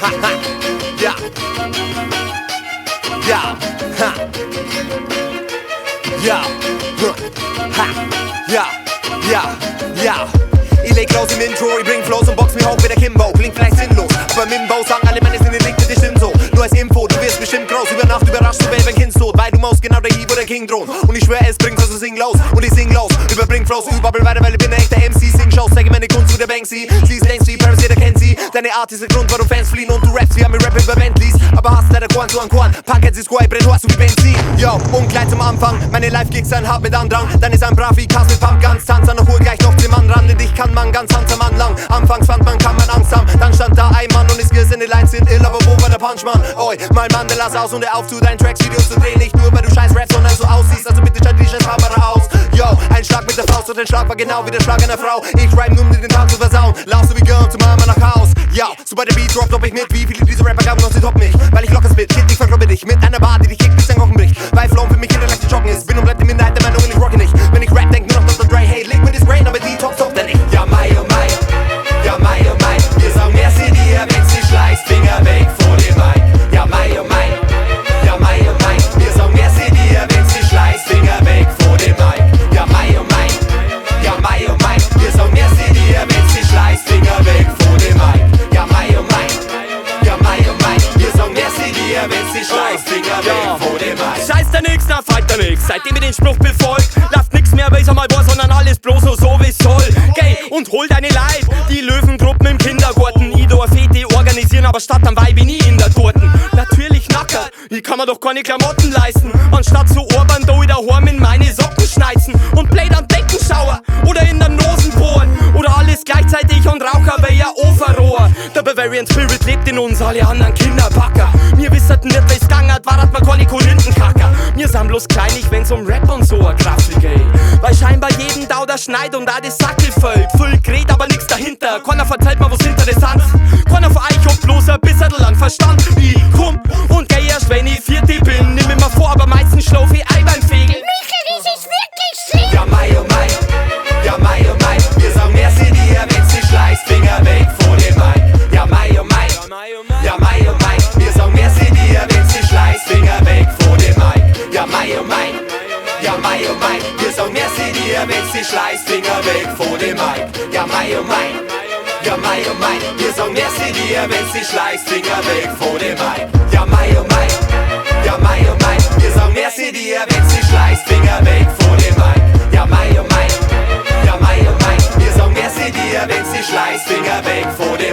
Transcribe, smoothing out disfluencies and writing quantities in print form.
Ha, ha, ja. Ja, ha. Ja, ha, ja, ja, ja. Ich leg los im Intro, ich bring Flows und box mich hoch wie der Kimbo. Klingt vielleicht sinnlos, aber mit dem Bau sagen alle Männer sind nicht, das stimmt so. Nur als Info, du wirst bestimmt groß. Über Nacht überrascht du, wenn Kind tot. Weil du musst genau der Hieb oder King drohen. Und ich schwör, es bringt, also sing los. Und ich sing los, überbring Flows, überbabbel weiter, weil ich bin ein echter MC. Sing Shows, zeige meine Kunst zu der Banksy. Sie ist längst wie Paris, jeder kennt sie. Deine Art ist der Grund, warum Fans fliehen. Und du rappst, wir haben mir Rap über Bentleys. Aber hast leider Korn zu an Korn. Punkheads ist Squad, brennt hast du wie Benzin. Yo, und gleich zum Anfang. Meine Live-Gigs sind hart mit Andrang. Dann ist ein brav wie Kass mit Pumpguns. Tanz an der Hol gleich noch zum Mann ran. Denn dich kann man ganz Hand am Mann lang. Anfangs fand man, kann man Angst haben. Dann stand da ein Mann und die Skills in den Lines sind ill. Aber wo war der Punchmann? Oi, mal Mann, der lass aus und der auf zu deinen Tracks, Videos zu drehen. Nicht nur, weil du scheiß Rap, sondern so aussiehst. Also bitte schalt die scheiß Kamera aus. Yo, ein Schlag mit der Faust und ein Schlag war genau wie der Schlag einer Frau. Ich rhyme nur, um dir den Tag zu versauen. Lauf so wie Girl zum Mama nach Haus. Ja, sobald der Beat droppt, ob ich mit. Wie viele dieser Rapper gaben noch, sie toppen mich. Weil ich locker spit, Kid, ich verkloppe dich. Mit einer Bar, die dich kickt, bis dein Knochen bricht. Weil Flow für mich jeder leicht zu joggen ist. Bin und bleib die Minderheit der Meinung und ich rocke nicht. Wenn ich rap, denk nur noch Dr. Dre. Hey, leg mir das Brain, aber die Top der nicht. Ja, Mai, oh Mai. Ja, Mai, oh Mai. Wir sagen merci dir, wenn sie schleißt. Finger weg vor dem Mic. Ja, Mai, oh Mai. Ja, Mai, oh Mai. Wir sagen merci dir, wenn sie schleißt. Finger weg vor dem Mic. Ja, Mai, oh Mai. Ja, Mai, oh Mai. Wir sagen merci dir, wenn sie schleißt. Finger weg vor dem Mic. Ja, Mai, oh Mai. Ja, Mai, oh Mai. Wir sagen merci dir, wenn sie schleißt. Finger weg vor dem Mic. Scheiß der nix, na fight der nix. Seitdem ich den Spruch befolgt, läuft nix mehr, weil ich einmal war, sondern alles bloß nur so wie's soll. Geh und hol deine Leib, die Löwengruppen im Kindergarten. Ich da eine Fete organisieren, aber statt am Weib nie in der Torten. Natürlich nackert, ich kann mir doch keine Klamotten leisten. Anstatt so Orban da wieder heim in meine Socken schneizen. Und Blade am Deckenschauer oder in der Nosen bohren. Oder alles gleichzeitig und Raucher wie ein Overrohr. Der Bavarian Spirit lebt in uns, alle anderen Kinderbacker. Wir wissen nicht, wie's gangert, war hat man keine Korintenkacker. Wir sind bloß kleinig, wenn's um Rap und so a Kraft geht. Weil scheinbar jeden da der Schneid und auch das Sackel fällt. Voll gerät, aber nix dahinter. Keiner verzeiht mir was interessant. Keiner von euch hat bloß ein bisschen lang Verstand. Ich komm und geh erst, wenn ich 40 bin. Nimm mir mal vor, aber meistens schlaf ich ein beim Fegeln. Michael, das ist wirklich schlimm. Ja, Mai, oh Mai. Ja, Mai, oh Mai. Wir sagen merci dir, wenn sie schleißt. Finger weg vor dem Mic. Ja, Mai, oh Mai. Ja, Mai, oh Mai. Wir sagen merci dir, wenn sie schleißt. Finger weg vor dem Mic. Ja, Mai, oh Mai. Ja, Mai, oh Mai. Wir sagen merci dir, wenn sie schleißt. Finger weg vor dem Mic. Ja, Mai, oh Mai. Ja, Mai, oh Mai. Wir sagen merci dir, wenn sie schleißt. Finger weg vor dem Mic. Ja, Mai, oh Mai. Ja, Mai, oh Mai. Wir sagen merci dir, wenn sie schleißt. Finger weg vor dem Mic. Ja, Mai, oh Mai. Ja, Mai, oh Mai. Wir sagen merci dir, wenn sie schleißt. Finger weg vor dem Mic.